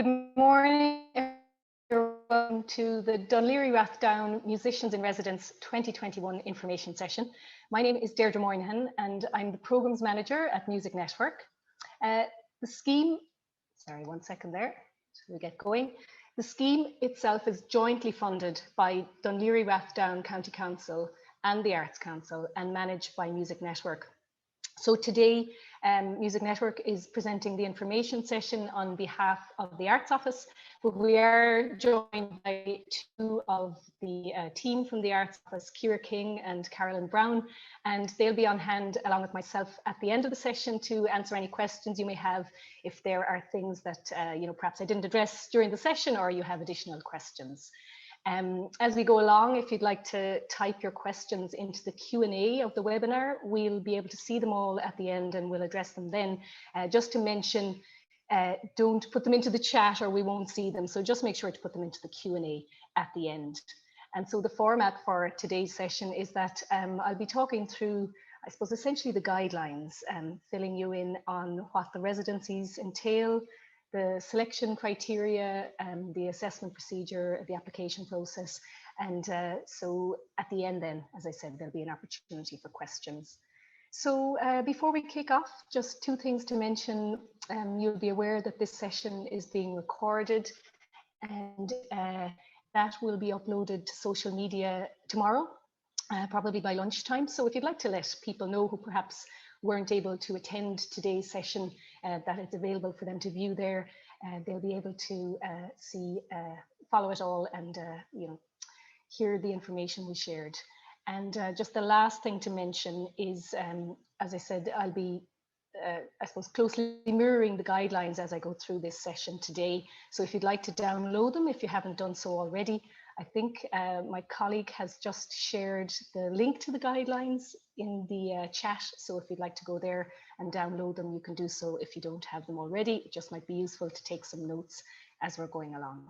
Good morning, everyone, to the Dún Laoghaire-Rathdown Musicians in Residence 2021 information session. My name is Deirdre Moynihan and I'm the Programs Manager at Music Network. The scheme, sorry, 1 second there, so we get going. The scheme itself is jointly funded by Dún Laoghaire-Rathdown County Council and the Arts Council and managed by Music Network. So today, Music Network is presenting the information session on behalf of the Arts Office, but we are joined by two of the team from the Arts Office, Ciara King and Carolyn Brown, and they'll be on hand along with myself at the end of the session to answer any questions you may have if there are things that perhaps I didn't address during the session or you have additional questions. As we go along, if you'd like to type your questions into the Q&A of the webinar, we'll be able to see them all at the end and we'll address them then. Just to mention, don't put them into the chat or we won't see them. So just make sure to put them into the Q&A at the end. And so the format for today's session is that I'll be talking through, I suppose, essentially the guidelines, filling you in on what the residencies entail, the selection criteria, the assessment procedure, the application process. And so at the end then, as I said, there'll be an opportunity for questions. So before we kick off, just two things to mention. You'll be aware that this session is being recorded and that will be uploaded to social media tomorrow, probably by lunchtime. So if you'd like to let people know who perhaps weren't able to attend today's session, that it's available for them to view there. They'll be able to follow it all and hear the information we shared. And just the last thing to mention is, as I said, I'll be, I suppose, closely mirroring the guidelines as I go through this session today. So if you'd like to download them, if you haven't done so already, I think my colleague has just shared the link to the guidelines in the chat. So if you'd like to go there and download them, you can do so if you don't have them already. It just might be useful to take some notes as we're going along.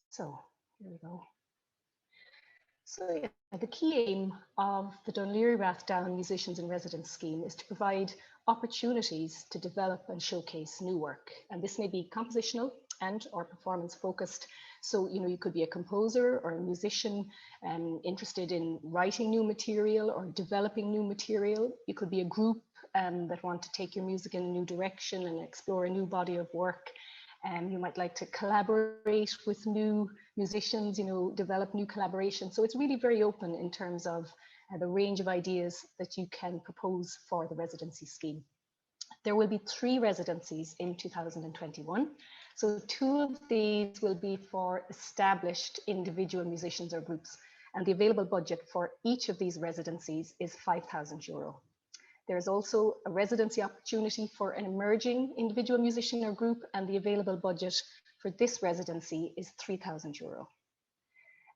So here we go. So yeah, the key aim of the Dún Laoghaire-Rathdown Musicians in Residence scheme is to provide opportunities to develop and showcase new work. And this may be compositional and or performance focused. So, you could be a composer or a musician interested in writing new material or developing new material. You could be a group that want to take your music in a new direction and explore a new body of work. You might like to collaborate with new musicians, develop new collaborations. So it's really very open in terms of the range of ideas that you can propose for the residency scheme. There will be 3 residencies in 2021. So 2 of these will be for established individual musicians or groups, and the available budget for each of these residencies is €5,000. There's also a residency opportunity for an emerging individual musician or group, and the available budget for this residency is €3,000.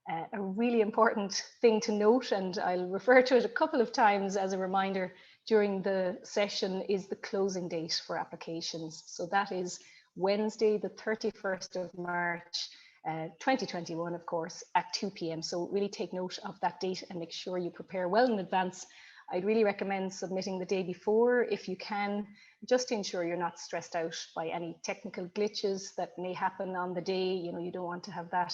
A really important thing to note, and I'll refer to it a couple of times as a reminder during the session, is the closing date for applications. So that is Wednesday, the 31st of March, 2021, of course, at 2 p.m. So really take note of that date and make sure you prepare well in advance. I'd really recommend submitting the day before if you can, just to ensure you're not stressed out by any technical glitches that may happen on the day. You don't want to have that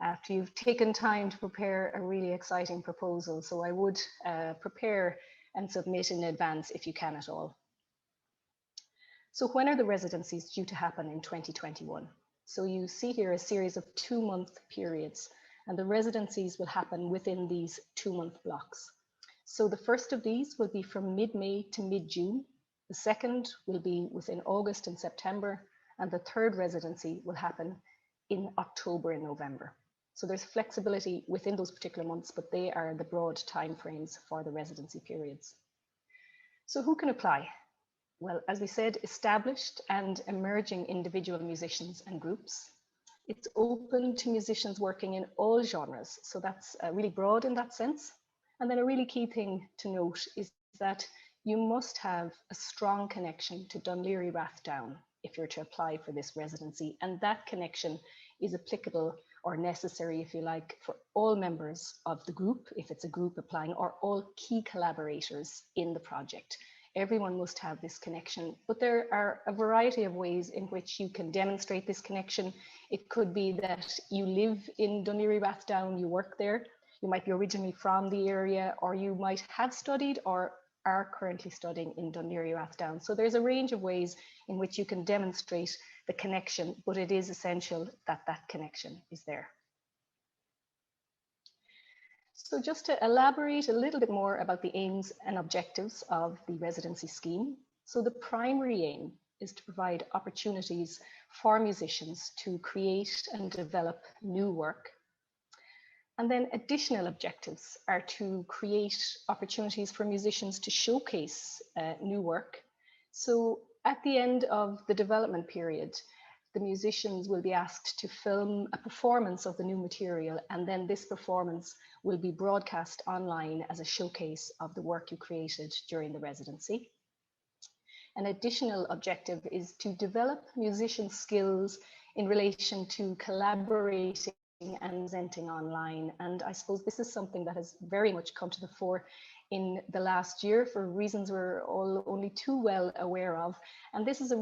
after you've taken time to prepare a really exciting proposal. So I would prepare and submit in advance if you can at all. So when are the residencies due to happen in 2021? So you see here a series of 2-month periods, and the residencies will happen within these 2-month blocks. So the first of these will be from mid-May to mid-June. The second will be within August and September, and the third residency will happen in October and November. So there's flexibility within those particular months, but they are the broad timeframes for the residency periods. So who can apply? Well, as we said, established and emerging individual musicians and groups. It's open to musicians working in all genres, so that's really broad in that sense. And then a really key thing to note is that you must have a strong connection to Dún Laoghaire-Rathdown if you're to apply for this residency, and that connection is applicable or necessary, if you like, for all members of the group, if it's a group applying, or all key collaborators in the project. Everyone must have this connection, but there are a variety of ways in which you can demonstrate this connection. It could be that you live in Dún Laoghaire-Rathdown, you work there, you might be originally from the area, or you might have studied or are currently studying in Dún Laoghaire-Rathdown. So there's a range of ways in which you can demonstrate the connection, but it is essential that that connection is there. So just to elaborate a little bit more about the aims and objectives of the residency scheme. So the primary aim is to provide opportunities for musicians to create and develop new work. And then additional objectives are to create opportunities for musicians to showcase new work. So at the end of the development period, the musicians will be asked to film a performance of the new material, and then this performance will be broadcast online as a showcase of the work you created during the residency. An additional objective is to develop musician skills in relation to collaborating and presenting online. And I suppose this is something that has very much come to the fore in the last year for reasons we're all only too well aware of. And this is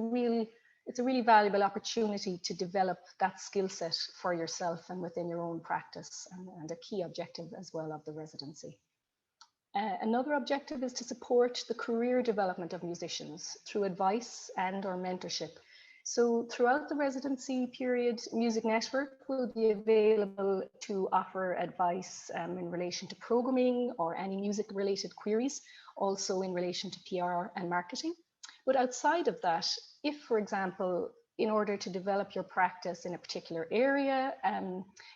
it's a really valuable opportunity to develop that skill set for yourself and within your own practice, and a key objective as well of the residency. Another objective is to support the career development of musicians through advice and or mentorship. So throughout the residency period, Music Network will be available to offer advice in relation to programming or any music related queries, also in relation to PR and marketing. But outside of that, if, for example, in order to develop your practice in a particular area,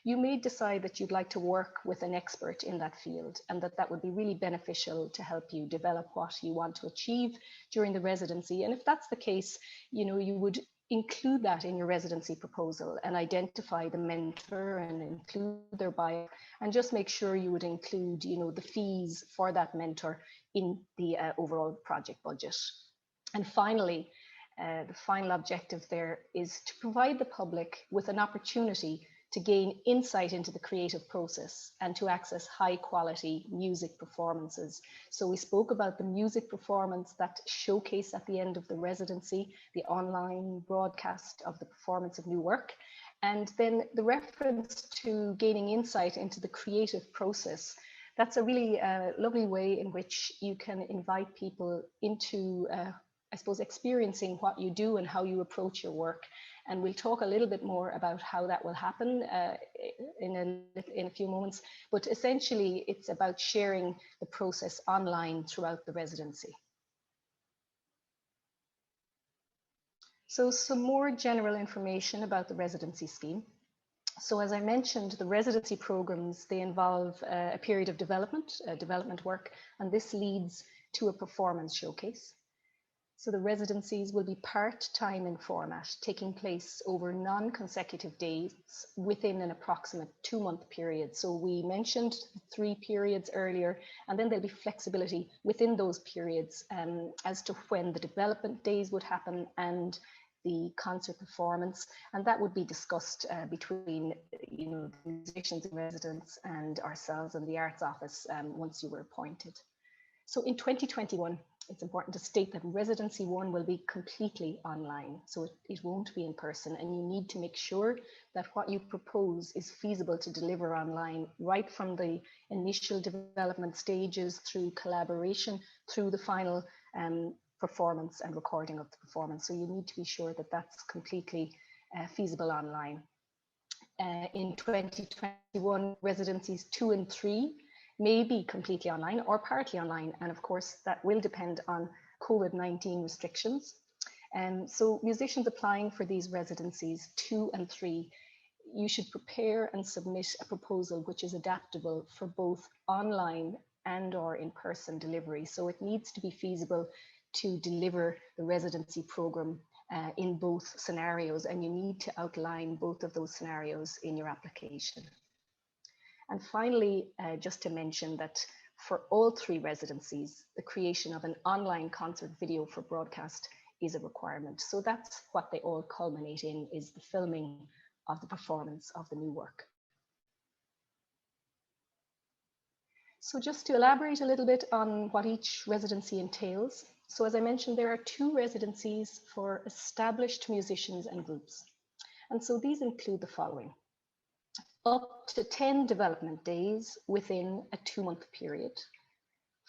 you may decide that you'd like to work with an expert in that field, and that would be really beneficial to help you develop what you want to achieve during the residency. And if that's the case, you would include that in your residency proposal and identify the mentor and include their bio, and just make sure you would include, the fees for that mentor in the overall project budget. And finally, the final objective there is to provide the public with an opportunity to gain insight into the creative process and to access high quality music performances. So we spoke about the music performance that showcase at the end of the residency, the online broadcast of the performance of new work, and then the reference to gaining insight into the creative process. That's a really lovely way in which you can invite people into I suppose, experiencing what you do and how you approach your work. And we'll talk a little bit more about how that will happen in a few moments. But essentially, it's about sharing the process online throughout the residency. So some more general information about the residency scheme. So as I mentioned, the residency programs, they involve a period of development work, and this leads to a performance showcase. So the residencies will be part-time in format, taking place over non-consecutive days within an approximate 2-month period. So we mentioned 3 periods earlier, and then there'll be flexibility within those periods as to when the development days would happen and the concert performance, and that would be discussed between the musicians in residence and ourselves and the Arts Office once you were appointed. So in 2021, it's important to state that Residency 1 will be completely online, so it won't be in person, and you need to make sure that what you propose is feasible to deliver online, right from the initial development stages through collaboration, through the final performance and recording of the performance. So you need to be sure that that's completely feasible online. In 2021, Residencies 2 and 3 may be completely online or partly online, and of course that will depend on COVID-19 restrictions. So musicians applying for these residencies 2 and 3, you should prepare and submit a proposal which is adaptable for both online and or in-person delivery. So it needs to be feasible to deliver the residency program in both scenarios, and you need to outline both of those scenarios in your application. And finally, just to mention that for all 3 residencies, the creation of an online concert video for broadcast is a requirement. So that's what they all culminate in, is the filming of the performance of the new work. So just to elaborate a little bit on what each residency entails. So as I mentioned, there are 2 residencies for established musicians and groups. And so these include the following: up to 10 development days within a 2-month period,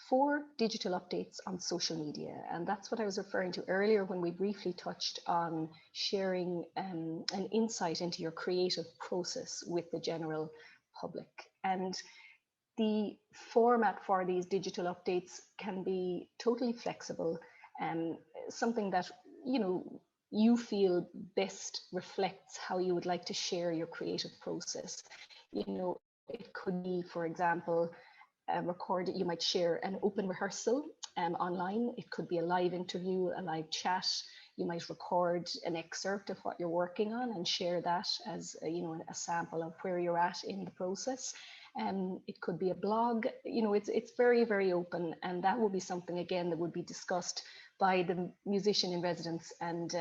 4 digital updates on social media. And that's what I was referring to earlier when we briefly touched on sharing an insight into your creative process with the general public. And the format for these digital updates can be totally flexible, and something that you feel best reflects how you would like to share your creative process. It could be, for example, you might share an open rehearsal online. It could be a live interview, a live chat. You might record an excerpt of what you're working on and share that as a sample of where you're at in the process. It could be a blog. It's very, very open, and that will be something, again, that would be discussed by the musician in residence and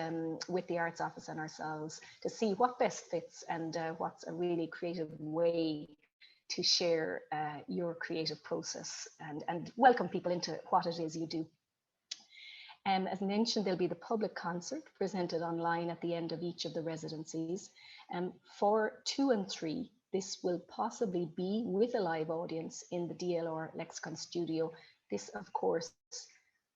with the Arts Office and ourselves to see what best fits and what's a really creative way to share your creative process and welcome people into what it is you do. As mentioned, there'll be the public concert presented online at the end of each of the residencies. For 2 and 3, this will possibly be with a live audience in the DLR Lexicon studio. This, of course,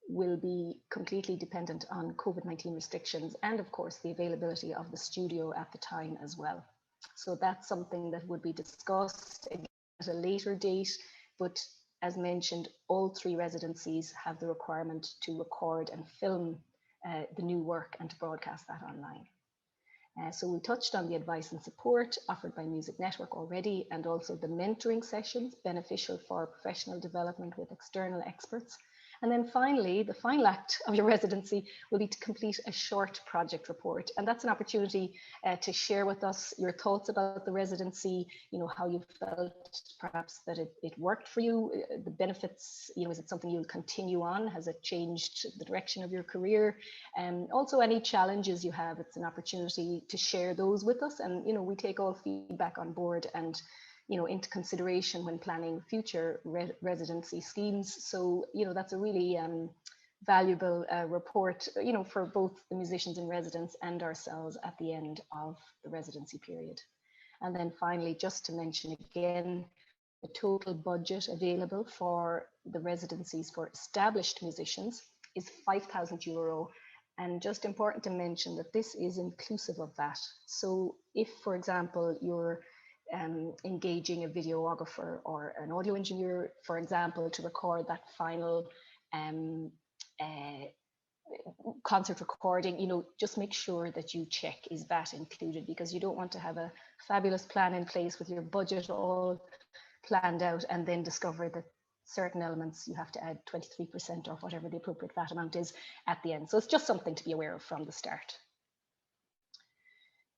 will be completely dependent on COVID-19 restrictions and, of course, the availability of the studio at the time as well. So that's something that would be discussed again at a later date, but as mentioned, all 3 residencies have the requirement to record and film the new work and to broadcast that online. So we touched on the advice and support offered by Music Network already, and also the mentoring sessions beneficial for professional development with external experts. And then finally, the final act of your residency will be to complete a short project report. And that's an opportunity to share with us your thoughts about the residency, how you felt perhaps that it worked for you, the benefits, is it something you'll continue on? Has it changed the direction of your career? And also any challenges you have, it's an opportunity to share those with us. And, we take all feedback on board and into consideration when planning future residency schemes. So, that's a really valuable report, for both the musicians in residence and ourselves at the end of the residency period. And then finally, just to mention again, the total budget available for the residencies for established musicians is €5,000. And just important to mention that this is inclusive of that. So if, for example, you're engaging a videographer or an audio engineer, for example, to record that final concert recording, just make sure that you check, is that included? Because you don't want to have a fabulous plan in place with your budget all planned out and then discover that certain elements you have to add 23% or whatever the appropriate VAT amount is at the end. So it's just something to be aware of from the start.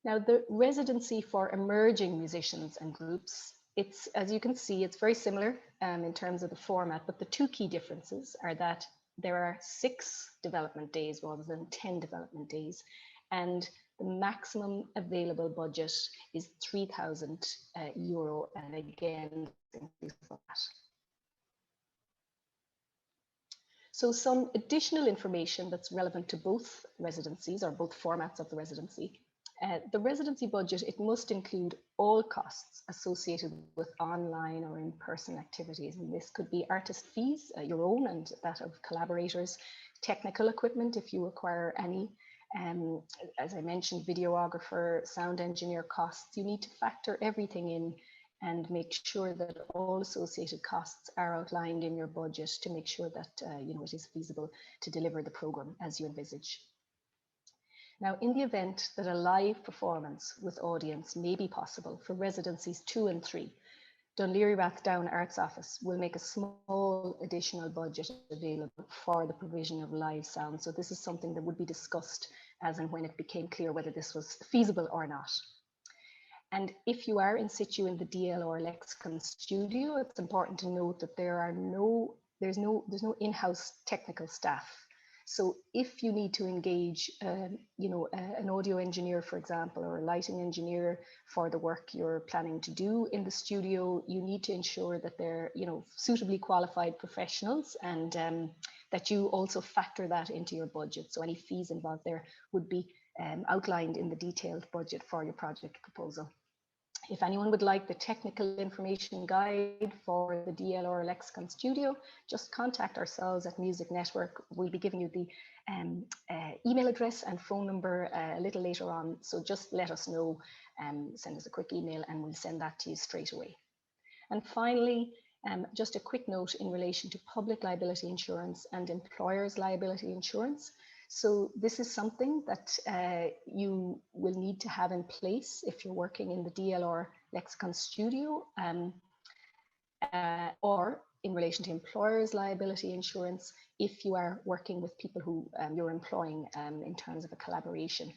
Now, the residency for emerging musicians and groups, as you can see, it's very similar in terms of the format, but the 2 key differences are that there are 6 development days rather than 10 development days, and the maximum available budget is €3,000, and again, inclusive of that. So some additional information that's relevant to both residencies or both formats of the residency. The residency budget, it must include all costs associated with online or in-person activities. And this could be artist fees, your own and that of collaborators, technical equipment if you require any, as I mentioned, videographer, sound engineer costs. You need to factor everything in and make sure that all associated costs are outlined in your budget to make sure that it is feasible to deliver the program as you envisage. Now, in the event that a live performance with audience may be possible for residencies 2 and 3, Dún Laoghaire-Rathdown Arts Office will make a small additional budget available for the provision of live sound. So this is something that would be discussed as and when it became clear whether this was feasible or not. And if you are in situ in the DLR Lexicon studio, it's important to note that there's no in-house technical staff. So if you need to engage, an audio engineer, for example, or a lighting engineer for the work you're planning to do in the studio, you need to ensure that they're, suitably qualified professionals, and that you also factor that into your budget. So any fees involved there would be outlined in the detailed budget for your project proposal. If anyone would like the technical information guide for the DLR Lexicon Studio, just contact ourselves at Music Network. We'll be giving you the email address and phone number a little later on. So just let us know, send us a quick email and we'll send that to you straight away. And finally, just a quick note in relation to public liability insurance and employers' liability insurance. So this is something that you will need to have in place if you're working in the DLR Lexicon Studio, or in relation to employers' liability insurance if you are working with people who you're employing in terms of a collaboration.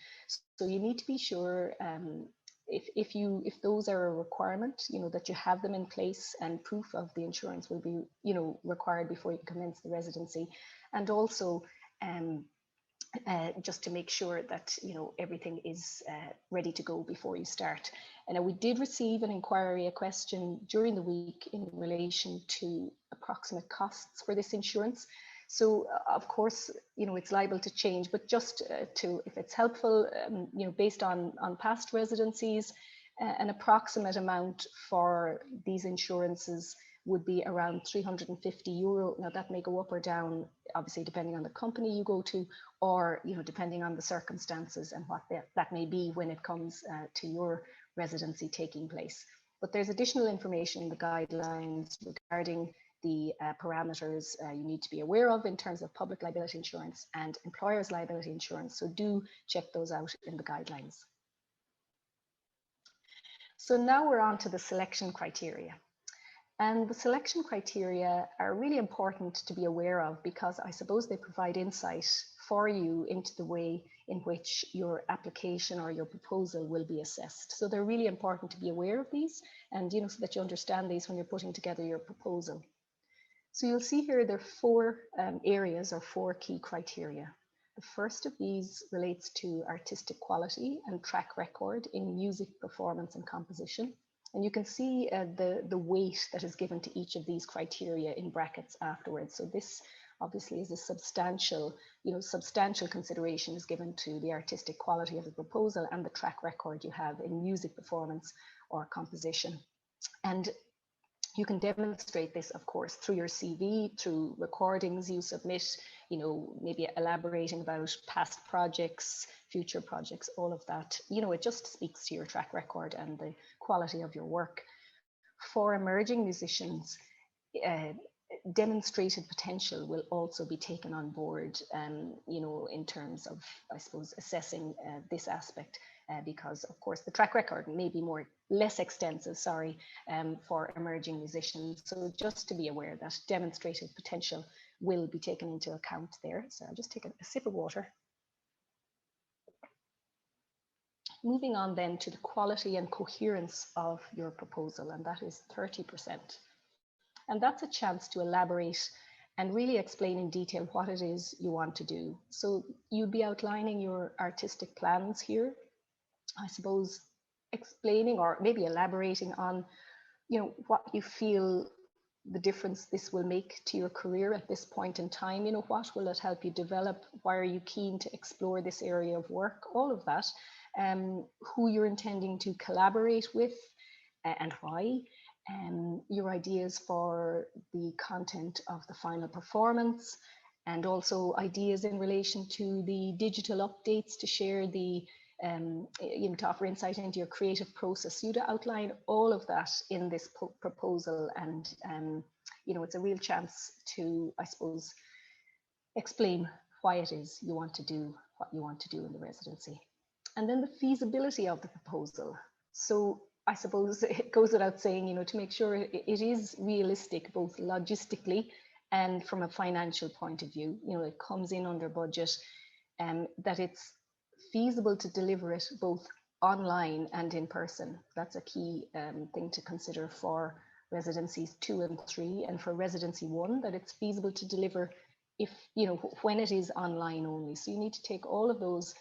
So you need to be sure if those are a requirement, that you have them in place, and proof of the insurance will be, required before you commence the residency. And also, just to make sure that everything is ready to go before you start. And we did receive an inquiry, a question during the week in relation to approximate costs for this insurance. So of course, it's liable to change, but just if it's helpful, based on past residencies, an approximate amount for these insurances would be around €350. Now that may go up or down, obviously depending on the company you go to, or depending on the circumstances and what that may be when it comes to your residency taking place. But there's additional information in the guidelines regarding the parameters you need to be aware of in terms of public liability insurance and employers' liability insurance. So do check those out in the guidelines. So now we're on to the selection criteria. And the selection criteria are really important to be aware of, because I suppose they provide insight for you into the way in which your application or your proposal will be assessed. So they're really important to be aware of these, and so that you understand these when you're putting together your proposal. So you'll see here there are 4 areas or 4 key criteria. The first of these relates to artistic quality and track record in music, performance and composition. And you can see the weight that is given to each of these criteria in brackets afterwards. So this obviously is a substantial consideration is given to the artistic quality of the proposal and the track record you have in music, performance or composition. And you can demonstrate this, of course, through your CV, through recordings you submit, maybe elaborating about past projects, future projects, all of that. It just speaks to your track record and the quality of your work. For emerging musicians, demonstrated potential will also be taken on board, in terms of, I suppose, assessing this aspect. Because of course the track record may be less extensive, for emerging musicians. So just to be aware that demonstrated potential will be taken into account there. So I'll just take a sip of water. Moving on then to the quality and coherence of your proposal, and that is 30%. And that's a chance to elaborate and really explain in detail what it is you want to do. So you'd be outlining your artistic plans here, I suppose, explaining or maybe elaborating on, what you feel the difference this will make to your career at this point in time. What will it help you develop? Why are you keen to explore this area of work? All of that. Who you're intending to collaborate with and why. Your ideas for the content of the final performance, and also ideas in relation to the digital updates to share the to offer insight into your creative process. You'd outline all of that in this proposal, and it's a real chance to, I suppose, explain why it is you want to do what you want to do in the residency. And then the feasibility of the proposal. So I suppose it goes without saying, to make sure it is realistic, both logistically and from a financial point of view. It comes in under budget, and that it's feasible to deliver it both online and in person. That's a key thing to consider for residencies 2 and 3, and for residency 1, that it's feasible to deliver if, you know, when it is online only. So you need to take all of those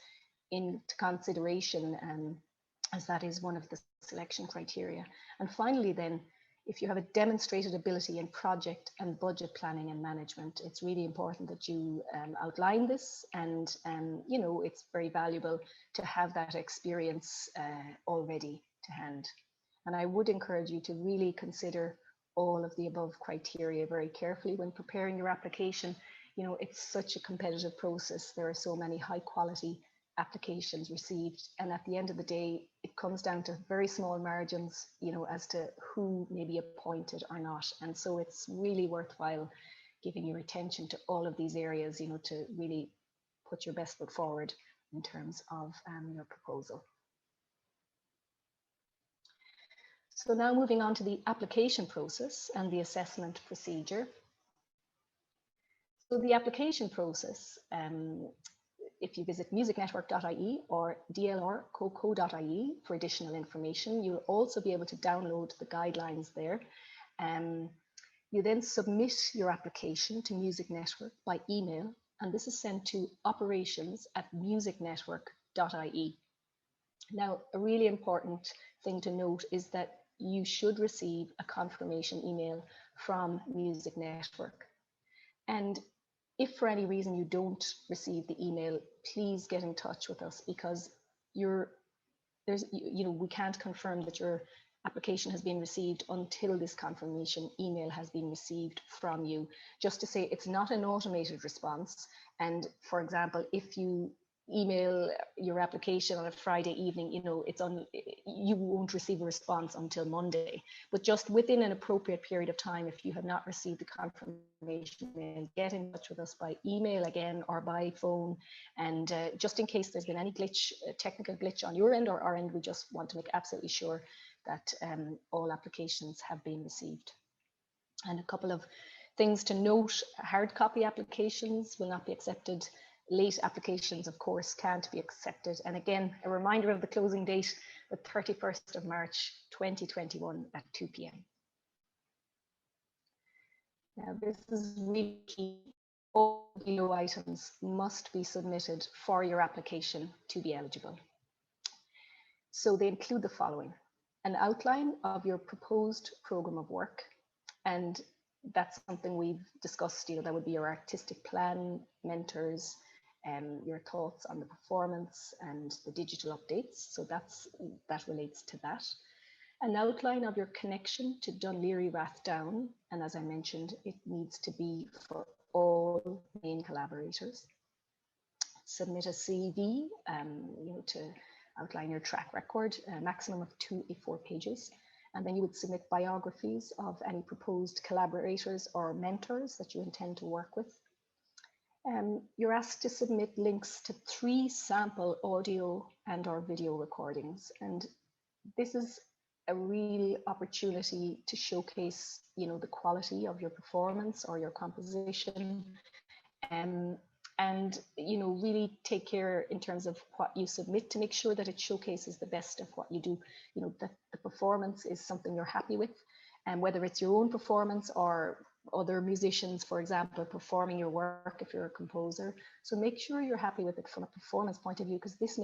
into consideration, as that is one of the selection criteria. And finally, then, if you have a demonstrated ability in project and budget planning and management, it's really important that you outline this, and you know, it's very valuable to have that experience already to hand. And I would encourage you to really consider all of the above criteria very carefully when preparing your application. You know, it's such a competitive process. There are so many high quality applications received, and at the end of the day, it comes down to very small margins, you know, as to who may be appointed or not. And so it's really worthwhile giving your attention to all of these areas, you know, to really put your best foot forward in terms of your proposal. So now moving on to the application process and the assessment procedure. So the application process, if you visit musicnetwork.ie or dlrcoco.ie for additional information, you'll also be able to download the guidelines there. You then submit your application to Music Network by email, and this is sent to operations@musicnetwork.ie. Now, a really important thing to note is that you should receive a confirmation email from Music Network. And if for any reason you don't receive the email, please get in touch with us, because you know, we can't confirm that your application has been received until this confirmation email has been received from you. Just to say, it's not an automated response. And for example, if you email your application on a Friday evening, you know, you won't receive a response until Monday. But just within an appropriate period of time, if you have not received the confirmation email, get in touch with us by email again or by phone. And just in case there's been any glitch, technical glitch on your end or our end, we just want to make absolutely sure that all applications have been received. And a couple of things to note: hard copy applications will not be accepted. Late applications, of course, can't be accepted. And again, a reminder of the closing date, the 31st of March 2021 at 2 p.m. Now, this is really key. All below items must be submitted for your application to be eligible. So they include the following: an outline of your proposed program of work, and that's something we've discussed. You know, that would be your artistic plan, mentors, your thoughts on the performance and the digital updates. So that relates to that. An outline of your connection to Dún Laoghaire-Rathdown, and as I mentioned, it needs to be for all main collaborators. Submit a CV, you know, to outline your track record, a maximum of 2 A4 pages. And then you would submit biographies of any proposed collaborators or mentors that you intend to work with. You're asked to submit links to 3 sample audio and or video recordings. And this is a real opportunity to showcase, you know, the quality of your performance or your composition. And, you know, really take care in terms of what you submit to make sure that it showcases the best of what you do. You know, that the performance is something you're happy with, and whether it's your own performance or other musicians, for example, performing your work if you're a composer. So make sure you're happy with it from a performance point of view, because this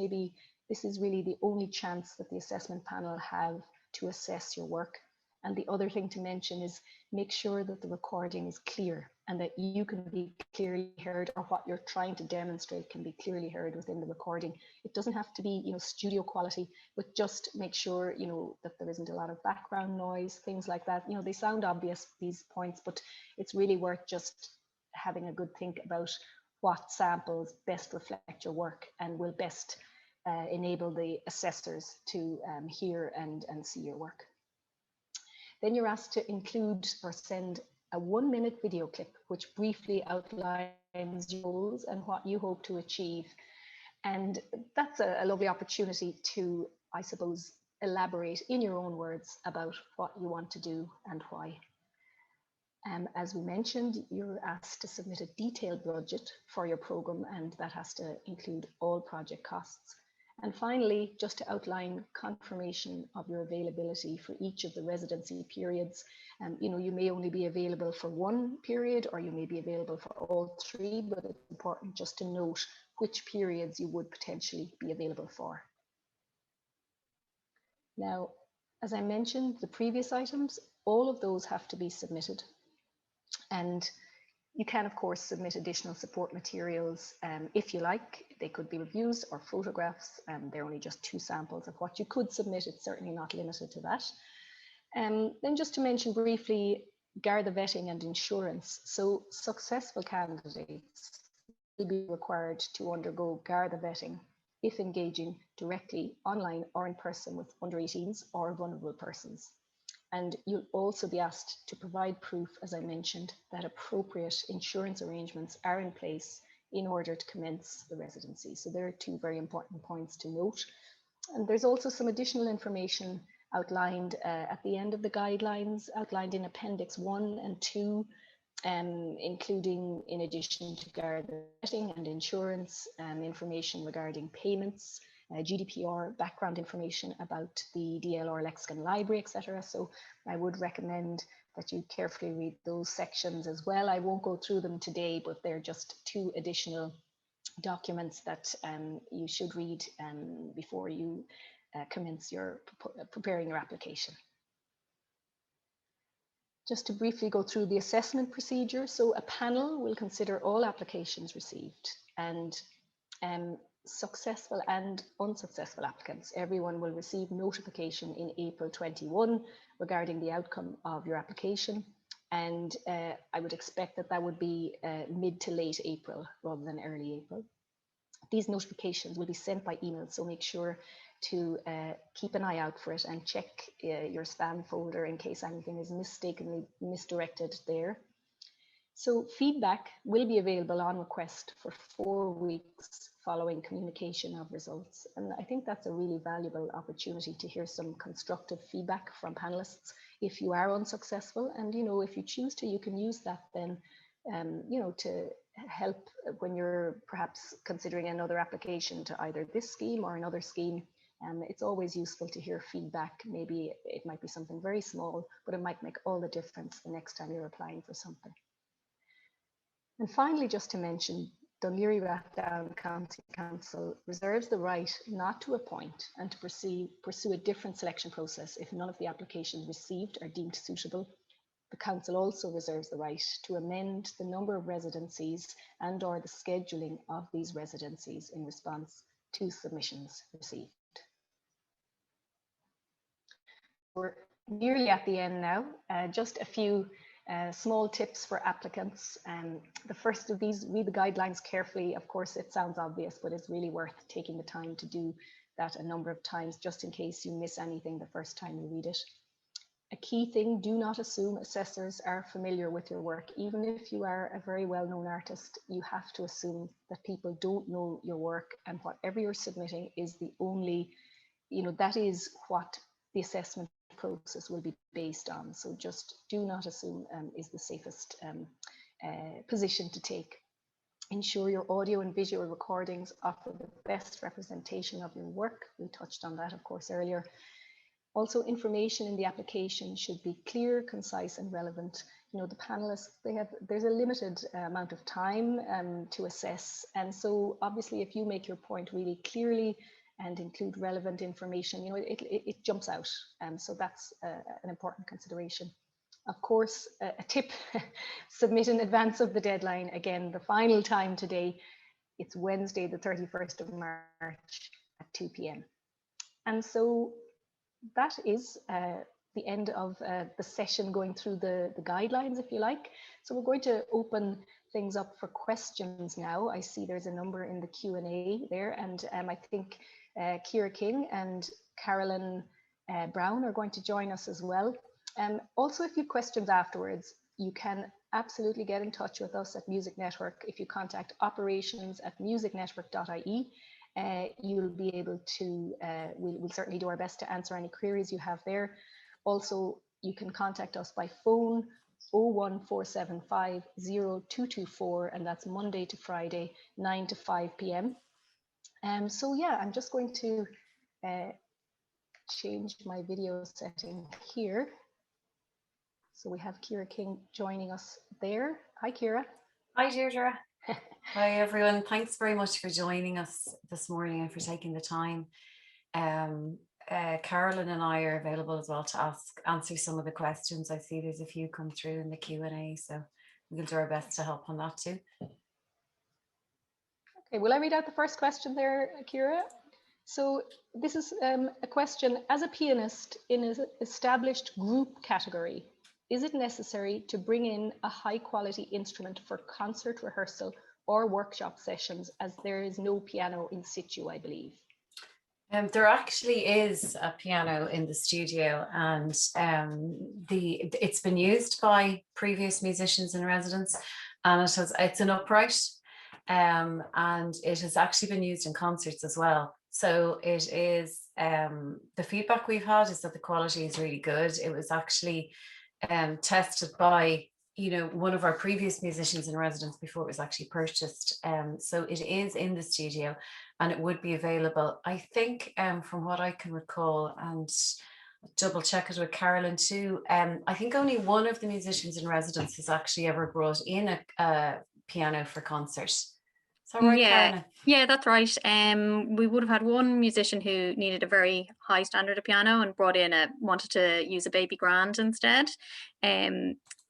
is really the only chance that the assessment panel have to assess your work. And the other thing to mention is make sure that the recording is clear and that you can be clearly heard, or what you're trying to demonstrate can be clearly heard within the recording. It doesn't have to be, you know, studio quality, but just make sure, you know, that there isn't a lot of background noise, things like that. You know, they sound obvious, these points, but it's really worth just having a good think about what samples best reflect your work and will best enable the assessors to hear and see your work. Then you're asked to include or send a 1-minute video clip which briefly outlines your goals and what you hope to achieve. And that's a lovely opportunity to, I suppose, elaborate in your own words about what you want to do and why. As we mentioned, you're asked to submit a detailed budget for your program, and that has to include all project costs. And finally, just to outline confirmation of your availability for each of the residency periods. You may only be available for one period, or you may be available for all three, but it's important just to note which periods you would potentially be available for. Now, as I mentioned, the previous items, all of those have to be submitted. And you can, of course, submit additional support materials if you like. They could be reviews or photographs. They're only just 2 samples of what you could submit. It's certainly not limited to that. Then just to mention briefly, Garda vetting and insurance. So successful candidates will be required to undergo Garda vetting if engaging directly online or in person with under 18s or vulnerable persons. And you'll also be asked to provide proof, as I mentioned, that appropriate insurance arrangements are in place in order to commence the residency. So there are 2 very important points to note. And there's also some additional information outlined at the end of the guidelines, outlined in Appendix 1 and 2, including, in addition to Garda vetting and insurance, information regarding payments, GDPR, background information about the DLR lexicon library, etc. So I would recommend that you carefully read those sections as well. I won't go through them today, but they're just 2 additional documents that you should read before you commence your preparing your application. Just to briefly go through the assessment procedure. So a panel will consider all applications received, and successful and unsuccessful applicants, everyone will receive notification in April 21 regarding the outcome of your application. And I would expect that would be mid to late April rather than early April. These notifications will be sent by email, so make sure to keep an eye out for it and check your spam folder in case anything is mistakenly misdirected there. So feedback will be available on request for 4 weeks following communication of results. And I think that's a really valuable opportunity to hear some constructive feedback from panelists if you are unsuccessful. And, if you choose to, you can use that then, to help when you're perhaps considering another application to either this scheme or another scheme. It's always useful to hear feedback. Maybe it might be something very small, but it might make all the difference the next time you're applying for something. And finally, just to mention, Dún Laoghaire-Rathdown County Council reserves the right not to appoint and to pursue a different selection process if none of the applications received are deemed suitable. The Council also reserves the right to amend the number of residencies and/or the scheduling of these residencies in response to submissions received. We're nearly at the end now. Just a few small tips for applicants. The first of these, read the guidelines carefully. Of course, it sounds obvious, but it's really worth taking the time to do that a number of times, just in case you miss anything the first time you read it. A key thing, do not assume assessors are familiar with your work. Even if you are a very well-known artist, you have to assume that people don't know your work, and whatever you're submitting is the only, that is what the assessment process will be based on. So just do not assume is the safest position to take. Ensure your audio and visual recordings offer the best representation of your work. We touched on that, of course, earlier. Also, information in the application should be clear, concise, and relevant. The panelists, there's a limited amount of time to assess. And so obviously, if you make your point really clearly and include relevant information, it jumps out. So that's an important consideration. Of course, a tip, submit in advance of the deadline. Again, the final time today, it's Wednesday, the 31st of March at 2 p.m. And so that is the end of the session, going through the guidelines, if you like. So we're going to open things up for questions now. I see there's a number in the Q&A there, and I think Ciara King and Carolyn Brown are going to join us as well. Also, if you have questions afterwards, you can absolutely get in touch with us at Music Network. If you contact operations@musicnetwork.ie, you'll be able to, we'll certainly do our best to answer any queries you have there. Also, you can contact us by phone 01475 0224, and that's Monday to Friday, 9 to 5 p.m. So yeah, I'm just going to change my video setting here. So we have Ciara King joining us there. Hi, Ciara. Hi, Deirdre. Hi, everyone. Thanks very much for joining us this morning and for taking the time. Carolyn and I are available as well to answer some of the questions. I see there's a few come through in the Q&A, so we'll do our best to help on that too. Okay, will I read out the first question there, Ciara? So this is a question: as a pianist in an established group category, is it necessary to bring in a high quality instrument for concert rehearsal or workshop sessions, as there is no piano in situ, I believe? There actually is a piano in the studio, and it's been used by previous musicians in residence, and it's an upright, and it has actually been used in concerts as well. So it is, the feedback we've had is that the quality is really good. It was actually tested by one of our previous musicians in residence before it was actually purchased. So it is in the studio and it would be available. I think from what I can recall, and double check it with Carolyn too, I think only one of the musicians in residence has actually ever brought in a piano for concert. Is that right, Carolyn? Yeah, that's right. We would have had one musician who needed a very high standard of piano and wanted to use a baby grand instead.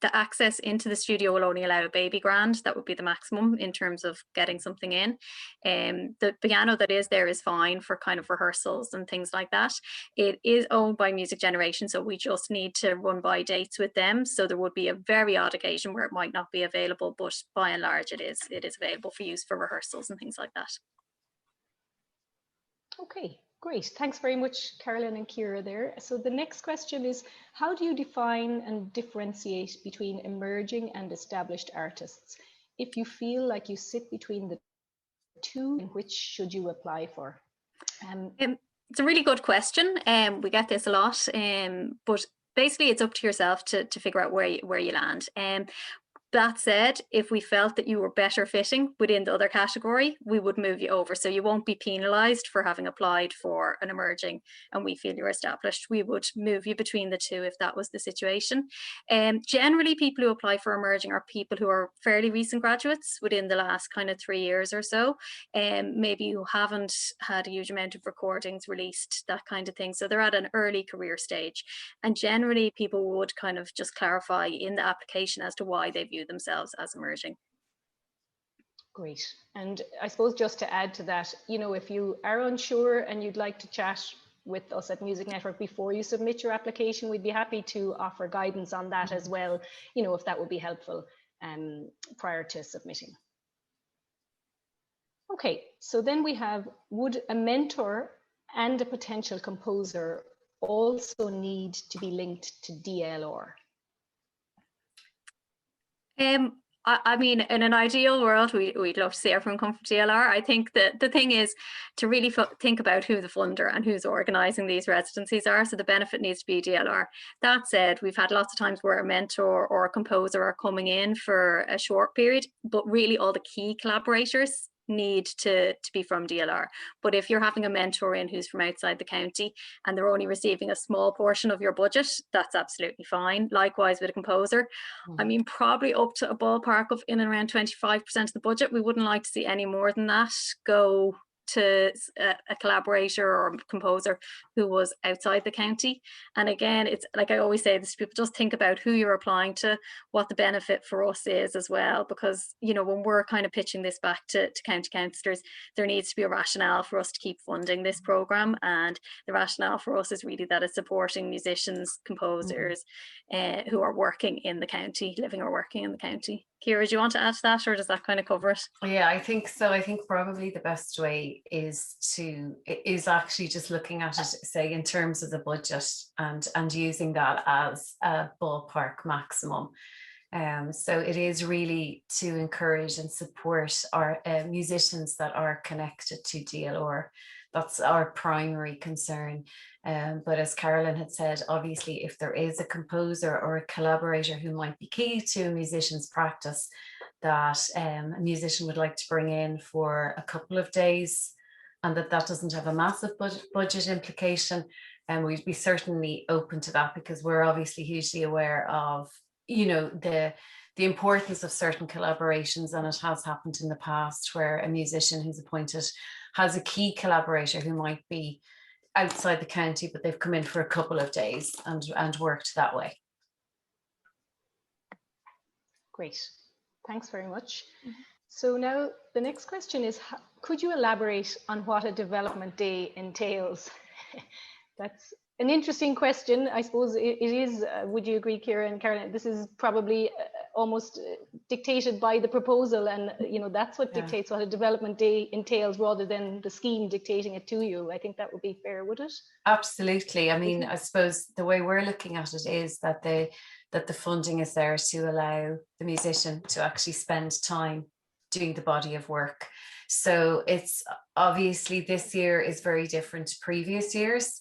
The access into the studio will only allow a baby grand. That would be the maximum in terms of getting something in. The piano that is there is fine for kind of rehearsals and things like that. It is owned by Music Generation, so we just need to run by dates with them. So there would be a very odd occasion where it might not be available, but by and large it is available for use for rehearsals and things like that. Okay, great. Thanks very much, Carolyn and Ciara there. So the next question is, how do you define and differentiate between emerging and established artists? If you feel like you sit between the two, which should you apply for? It's a really good question. We get this a lot, but basically it's up to yourself to figure out where you land. That said, if we felt that you were better fitting within the other category, we would move you over. So you won't be penalised for having applied for an emerging and we feel you're established. We would move you between the two if that was the situation. Generally, people who apply for emerging are people who are fairly recent graduates within the last kind of 3 years or so. Maybe who haven't had a huge amount of recordings released, that kind of thing. So they're at an early career stage. And generally, people would kind of just clarify in the application as to why they view themselves as emerging. Great. And I suppose just to add to that, if you are unsure and you'd like to chat with us at Music Network before you submit your application, we'd be happy to offer guidance on that as well, if that would be helpful prior to submitting. Okay, so then we have, would a mentor and a potential composer also need to be linked to DLR? I mean, in an ideal world, we'd love to see everyone come from DLR. I think that the thing is to really think about who the funder and who's organising these residencies are. So the benefit needs to be DLR. That said, we've had lots of times where a mentor or a composer are coming in for a short period, but really all the key collaborators need to be from DLR. But if you're having a mentor in who's from outside the county and they're only receiving a small portion of your budget, that's absolutely fine. Likewise with a composer. I mean, probably up to a ballpark of in and around 25% of the budget. We wouldn't like to see any more than that go to a collaborator or a composer who was outside the county. And again, it's like I always say this, people just think about who you're applying to, what the benefit for us is as well, because when we're kind of pitching this back to county councillors, there needs to be a rationale for us to keep funding this programme, and the rationale for us is really that it's supporting musicians, composers who are working in the county, living or working in the county. Ciara, do you want to add to that, or does that kind of cover it? Yeah, I think so. I think probably the best way is actually just looking at it, say, in terms of the budget and using that as a ballpark maximum. So it is really to encourage and support our musicians that are connected to DLR. That's our primary concern. But as Carolyn had said, obviously, if there is a composer or a collaborator who might be key to a musician's practice that a musician would like to bring in for a couple of days and that doesn't have a massive budget implication, and we'd be certainly open to that, because we're obviously hugely aware of, you know, the importance of certain collaborations, and it has happened in the past where a musician who's appointed has a key collaborator who might be outside the county, but they've come in for a couple of days and worked that way. Great, thanks very much. So now the next question is, could you elaborate on what a development day entails? That's an interesting question. I suppose it is, would you agree, Ciara and Caroline, this is probably almost dictated by the proposal, and you know, that's what dictates what a development day entails, rather than the scheme dictating it to you. I think that would be fair, would it? Absolutely. I mean, I suppose the way we're looking at it is that the funding is there to allow the musician to actually spend time doing the body of work. So it's obviously, this year is very different to previous years.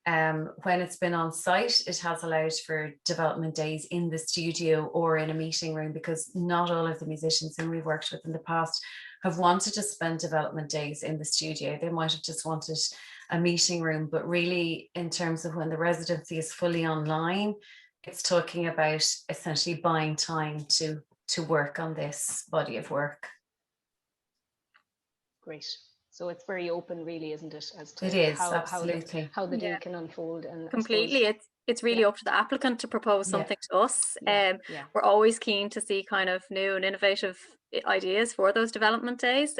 When it's been on site, it has allowed for development days in the studio or in a meeting room, because not all of the musicians who we've worked with in the past have wanted to spend development days in the studio. They might have just wanted a meeting room, but really, in terms of when the residency is fully online, it's talking about essentially buying time to work on this body of work. Great. So it's very open, really, isn't it, as to absolutely how the day can unfold? And completely, it's really up to the applicant to propose something to us. We're always keen to see kind of new and innovative ideas for those development days.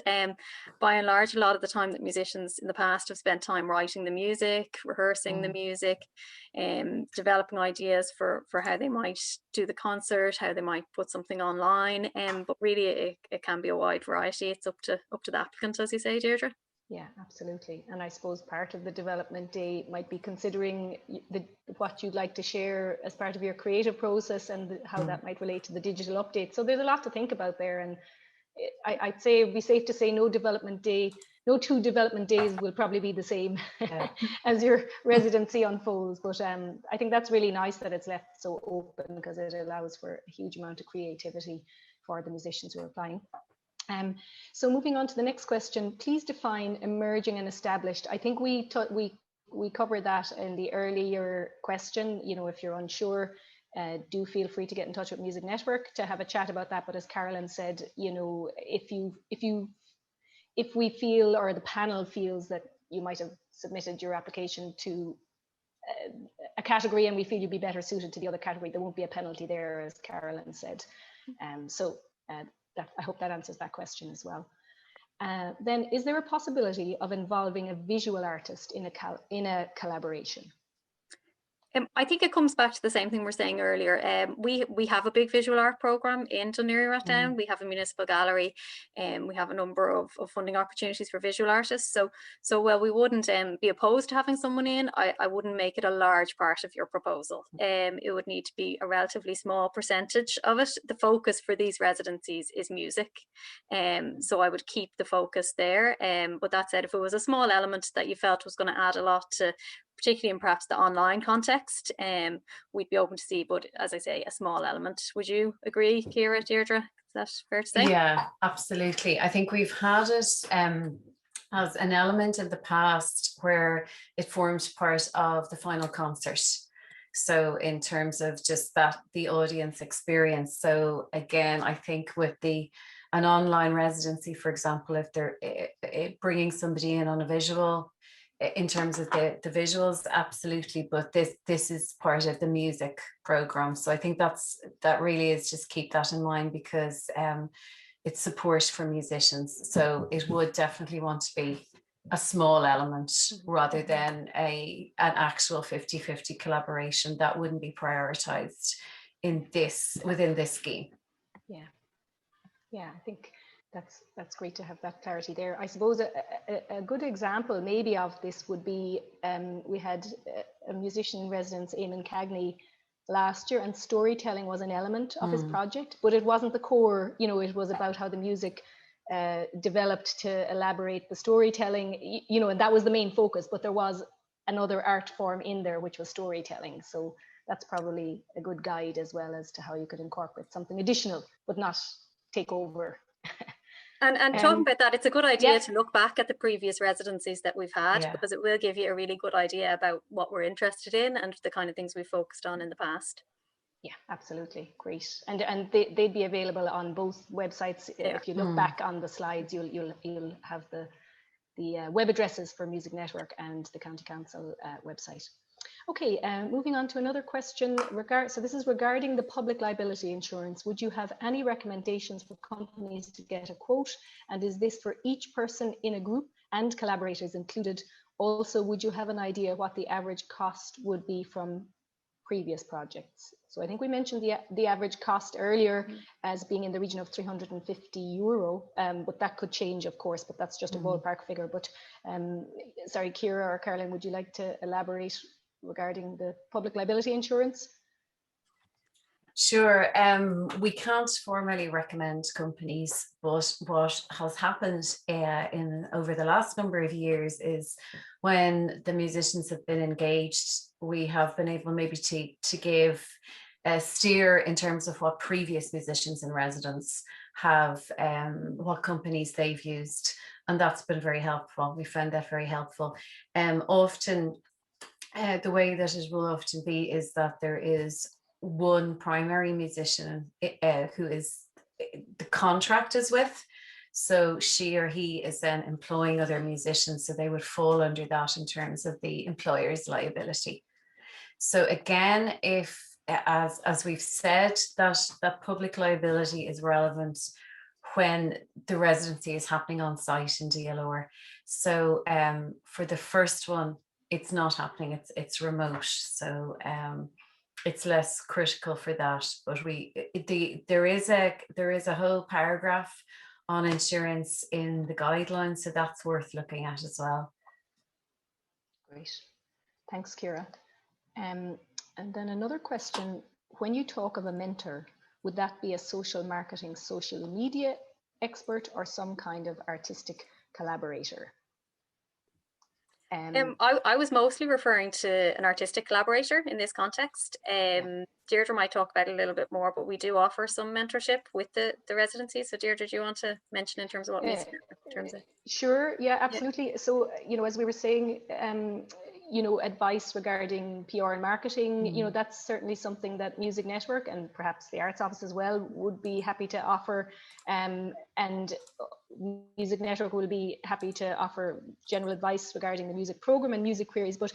By and large, a lot of the time that musicians in the past have spent time writing the music, rehearsing the music, developing ideas for how they might do the concert, how they might put something online. But really, it can be a wide variety. It's up to the applicant, as you say, Deirdre. Yeah, absolutely. And I suppose part of the development day might be considering what you'd like to share as part of your creative process, and how that might relate to the digital update. So there's a lot to think about there. And I'd say it'd be safe to say no two development days will probably be the same as your residency unfolds. But I think that's really nice that it's left so open, because it allows for a huge amount of creativity for the musicians who are applying. So moving on to the next question, please define emerging and established. I think we covered that in the earlier question. You know, if you're unsure, do feel free to get in touch with Music Network to have a chat about that. But as Carolyn said, you know, if we feel, or the panel feels, that you might have submitted your application to a category and we feel you'd be better suited to the other category, there won't be a penalty there, as Carolyn said. I hope that answers that question as well. Then, is there a possibility of involving a visual artist in a collaboration? I think it comes back to the same thing we were saying earlier. We have a big visual art program in Dún Laoghaire-Rathdown. We have a municipal gallery, and we have a number of funding opportunities for visual artists. So while we wouldn't be opposed to having someone in, I wouldn't make it a large part of your proposal. It would need to be a relatively small percentage of it. The focus for these residencies is music, so I would keep the focus there. But that said, if it was a small element that you felt was going to add a lot to, particularly in perhaps the online context, we'd be open to see, but as I say, a small element. Would you agree, Ciara, Deirdre? Is that fair to say? Yeah, absolutely. I think we've had it as an element in the past where it formed part of the final concert. So in terms of just the audience experience. So again, I think with an online residency, for example, if they're bringing somebody in on a visual, in terms of the visuals, absolutely, but this is part of the music program. So I think that really is, just keep that in mind, because it's support for musicians. So it would definitely want to be a small element rather than an actual 50-50 collaboration. That wouldn't be prioritized within this scheme. Yeah, I think that's great to have that clarity there. I suppose a good example maybe of this would be, we had a musician in residence, Eamon Cagney, last year, and storytelling was an element of his project, but it wasn't the core. You know, it was about how the music developed to elaborate the storytelling, you know, and that was the main focus, but there was another art form in there, which was storytelling. So that's probably a good guide as well as to how you could incorporate something additional, but not take over And talking about that, it's a good idea yeah. to look back at the previous residencies that we've had, Yeah. because it will give you a really good idea about what we're interested in and the kind of things we focused on in the past. Yeah, absolutely. Great. And they'd be available on both websites. If you look back on the slides, you'll have the web addresses for Music Network and the County Council website. Okay, moving on to another question. So this is regarding the public liability insurance. Would you have any recommendations for companies to get a quote? And is this for each person in a group and collaborators included? Also, would you have an idea what the average cost would be from previous projects? So I think we mentioned the average cost earlier as being in the region of €350, but that could change, of course, but that's just a ballpark figure. But sorry, Ciara or Caroline, would you like to elaborate regarding the public liability insurance? Sure. We can't formally recommend companies, but what has happened over the last number of years is when the musicians have been engaged, we have been able maybe to give a steer in terms of what previous musicians in residence have, what companies they've used, and that's been very helpful. We found that very helpful. Often, the way that it will often be is that there is one primary musician who is the contract is with, so she or he is then employing other musicians, so they would fall under that in terms of the employer's liability. So again, if as we've said, that public liability is relevant when the residency is happening on site in Dún Laoghaire. So for the first one, it's not happening, it's remote, so it's less critical for that. But there is a whole paragraph on insurance in the guidelines, so that's worth looking at as well. Great, thanks, Ciara. And then another question: when you talk of a mentor, would that be a social marketing, social media expert, or some kind of artistic collaborator? I was mostly referring to an artistic collaborator in this context. Deirdre might talk about it a little bit more, but we do offer some mentorship with the residency. So Deirdre, do you want to mention in terms of what Music Network, in terms of? Sure, yeah, absolutely. Yeah. So, as we were saying, advice regarding PR and marketing, that's certainly something that Music Network and perhaps the Arts Office as well would be happy to offer. And Music Network will be happy to offer general advice regarding the music program and music queries. But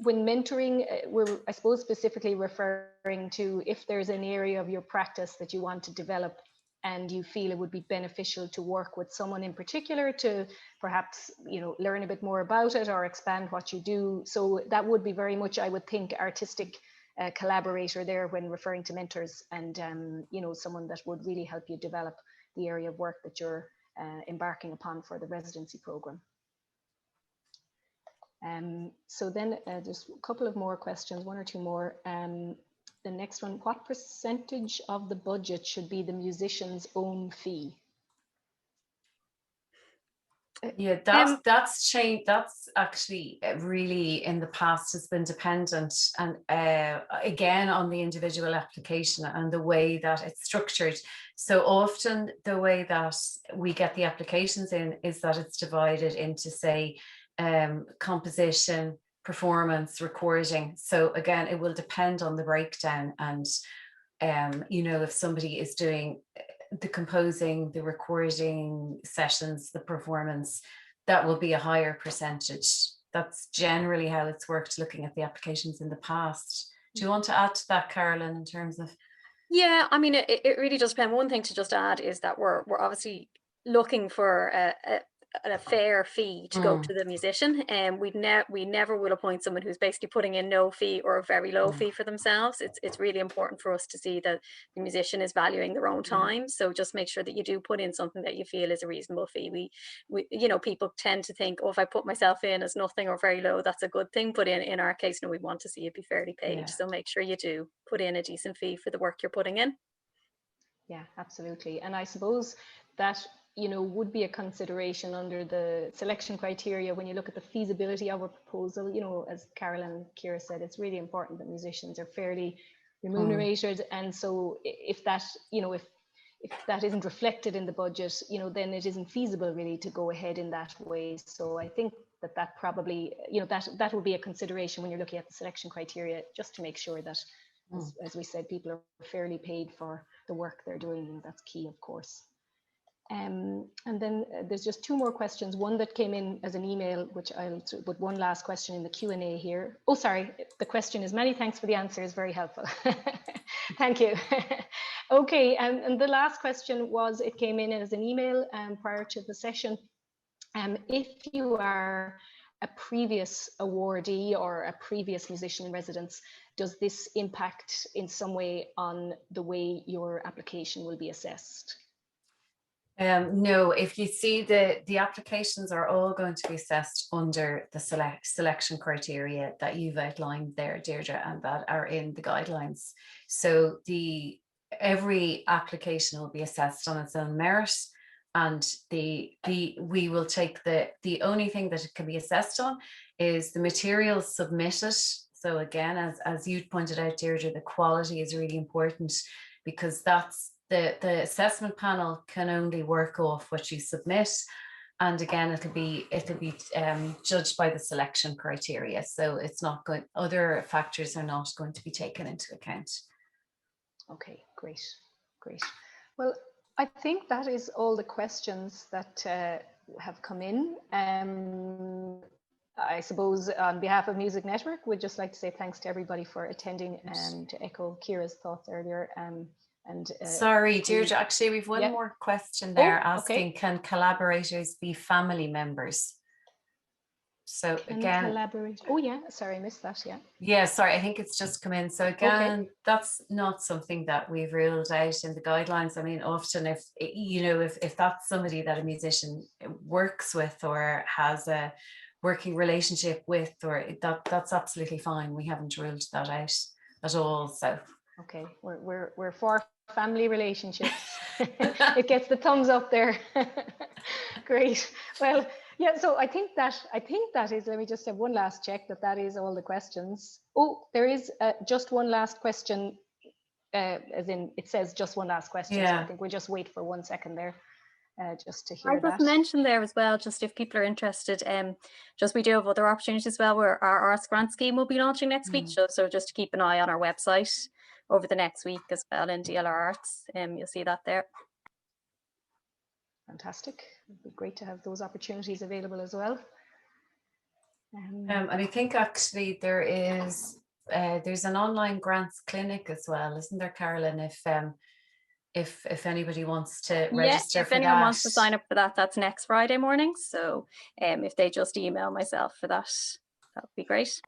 when mentoring, we're, I suppose, specifically referring to if there's an area of your practice that you want to develop and you feel it would be beneficial to work with someone in particular to perhaps, learn a bit more about it or expand what you do. So that would be very much, I would think, artistic collaborator there when referring to mentors, and, someone that would really help you develop the area of work that you're embarking upon for the residency program. So then just a couple of more questions, one or two more. The next one: what percentage of the budget should be the musician's own fee? Yeah, that's changed. That's actually really in the past has been dependent, and again on the individual application and the way that it's structured. So often the way that we get the applications in is that it's divided into, say, composition, performance, recording. So again, it will depend on the breakdown, and if somebody is doing the composing, the recording sessions, the performance, that will be a higher percentage. That's generally how it's worked looking at the applications in the past. Do you want to add to that, Caroline, in terms of? Yeah, I mean, it really does depend. One thing to just add is that we're obviously looking for a fair fee to go to the musician, and we never will appoint someone who's basically putting in no fee or a very low fee for themselves. It's really important for us to see that the musician is valuing their own time. So just make sure that you do put in something that you feel is a reasonable fee. We people tend to think, oh, if I put myself in as nothing or very low, that's a good thing. But in our case, no, we want to see it be fairly paid. Yeah. So make sure you do put in a decent fee for the work you're putting in. Yeah, absolutely. And I suppose that would be a consideration under the selection criteria when you look at the feasibility of a proposal. As Carol and Ciara said, it's really important that musicians are fairly remunerated. And so if that, if that isn't reflected in the budget, you know, then it isn't feasible really to go ahead in that way. So I think that probably, you know, that will be a consideration when you're looking at the selection criteria, just to make sure that, as we said, people are fairly paid for the work they're doing, and that's key, of course. And then there's just two more questions. One that came in as an email, which I'll put one last question in the Q&A here. Oh, sorry. The question is, many thanks for the answers. Very helpful. Thank you. Okay. And the last question was, it came in as an email prior to the session. If you are a previous awardee or a previous musician in residence, does this impact in some way on the way your application will be assessed? No, if you see the applications are all going to be assessed under the selection criteria that you've outlined there, Deirdre, and that are in the guidelines. So every application will be assessed on its own merit, and we will take the only thing that it can be assessed on is the materials submitted. So again, as you pointed out, Deirdre, the quality is really important, because that's the assessment panel can only work off what you submit, and again it'll be judged by the selection criteria. So it's not going, other factors are not going to be taken into account. Okay, great. Well, I think that is all the questions that have come in. I suppose on behalf of Music Network, we'd just like to say thanks to everybody for attending, and to echo Ciara's thoughts earlier. Sorry, Deirdre, actually we've one more question there, asking, can collaborators be family members? So again, collaborate. Oh yeah, sorry, I missed that. Yeah, sorry, I think it's just come in. So again, that's not something that we've ruled out in the guidelines. I mean, often if that's somebody that a musician works with or has a working relationship with, or that's absolutely fine. We haven't ruled that out at all. So okay, we're for family relationships. It gets the thumbs up there. Great. Well, yeah, so I think that is, let me just have one last check that is all the questions. Oh, there is just one last question, as in it says just one last question. Yeah. So I think we'll just wait for 1 second there. Just to hear that. I just mentioned there as well, just if people are interested, just we do have other opportunities as well, where our arts grant scheme will be launching next week. So just to keep an eye on our website over the next week as well in DLR Arts. You'll see that there. Fantastic. It'd be great to have those opportunities available as well. And I think actually there's an online grants clinic as well, isn't there, Carolyn? If anybody wants to register if anyone wants to sign up for that, that's next Friday morning. So if they just email myself for that, that would be great.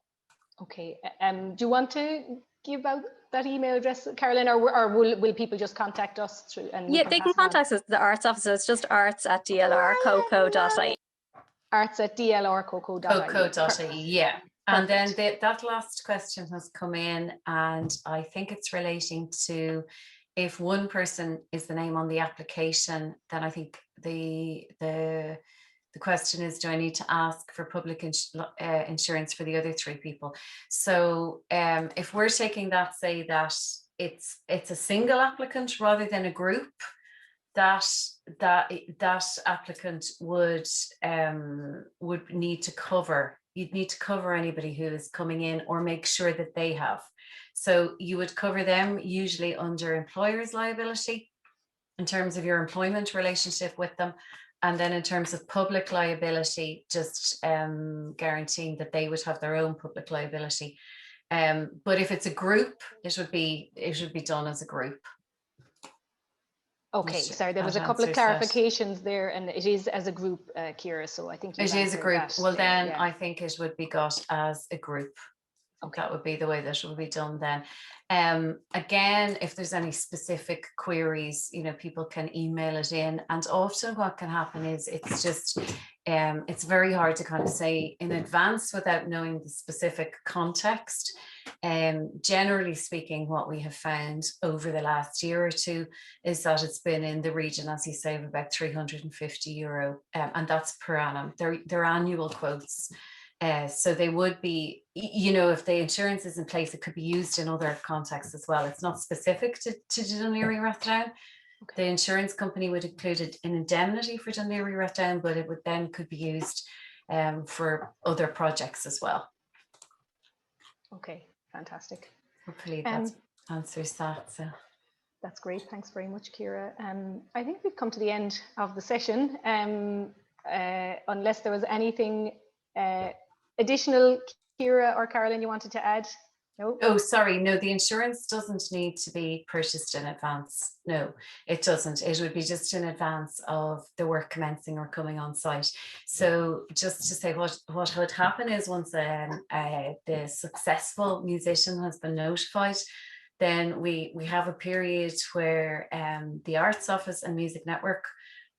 Okay. Do you want to give out that email address, Carolyn, or will people just contact us through? Yeah, they can contact us at the arts office. So it's just arts@dlrcoco.ie. arts@dlrcoco.ie. Yeah. And then that last question has come in, and I think it's relating to, if one person is the name on the application, then I think the question is, do I need to ask for public insurance for the other 3 people? So if we're taking that, say that it's a single applicant rather than a group, that applicant would need to cover. You'd need to cover anybody who is coming in, or make sure that they have. So you would cover them usually under employer's liability in terms of your employment relationship with them. And then in terms of public liability, just guaranteeing that they would have their own public liability. But if it's a group, it should be done as a group. Okay, sorry, there was a couple of clarifications there, and it is as a group, Ciara, so I think it is a group. Well, then I think it would be got as a group. Okay. That would be the way that it would be done then. Again, if there's any specific queries, people can email it in, and often what can happen is it's very hard to kind of say in advance without knowing the specific context. Generally speaking, what we have found over the last year or two is that it's been in the region, as you say, of about €350, and that's per annum. They're annual quotes. So they would be, if the insurance is in place, it could be used in other contexts as well. It's not specific to Dún Laoghaire-Rathdown. The insurance company would include an indemnity for Dún Laoghaire-Rathdown, but it would then could be used for other projects as well. Okay, fantastic. Hopefully that answers that. So. That's great. Thanks very much, Ciara. I think we've come to the end of the session. Unless there was anything additional, Ciara or Carolyn, you wanted to add? No? Oh, sorry. No, the insurance doesn't need to be purchased in advance. No, it doesn't. It would be just in advance of the work commencing or coming on site. So just to say what would happen is once the successful musician has been notified, then we have a period where the Arts Office and Music Network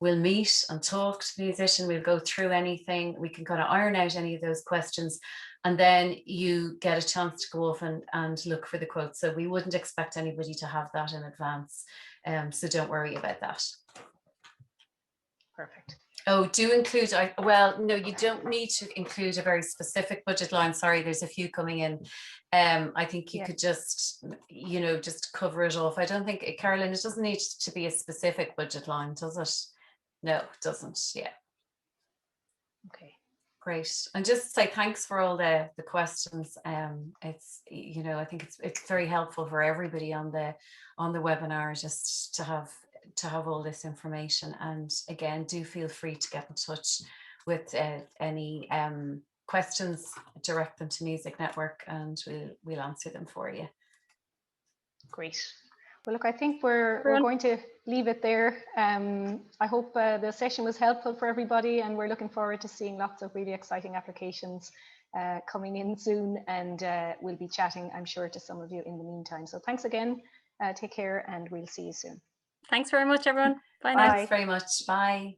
will meet and talk to the musician. We'll go through anything. We can kind of iron out any of those questions. And then you get a chance to go off and look for the quote. So we wouldn't expect anybody to have that in advance. So don't worry about that. Perfect. Oh, do include, well, no, you don't need to include a very specific budget line. Sorry, there's a few coming in. I think you could just, just cover it off. I don't think, Carolyn, it doesn't need to be a specific budget line, does it? No, it doesn't. Yeah. Okay. Great. And just say thanks for all the questions. It's, I think it's very helpful for everybody on the webinar just to have all this information. And again, do feel free to get in touch with any questions, direct them to Music Network and we'll answer them for you. Great. Well, look, I think we're going to leave it there. I hope the session was helpful for everybody, and we're looking forward to seeing lots of really exciting applications coming in soon, and we'll be chatting, I'm sure, to some of you in the meantime. So thanks again, take care, and we'll see you soon. Thanks very much, everyone. Bye now. Thanks very much. Bye.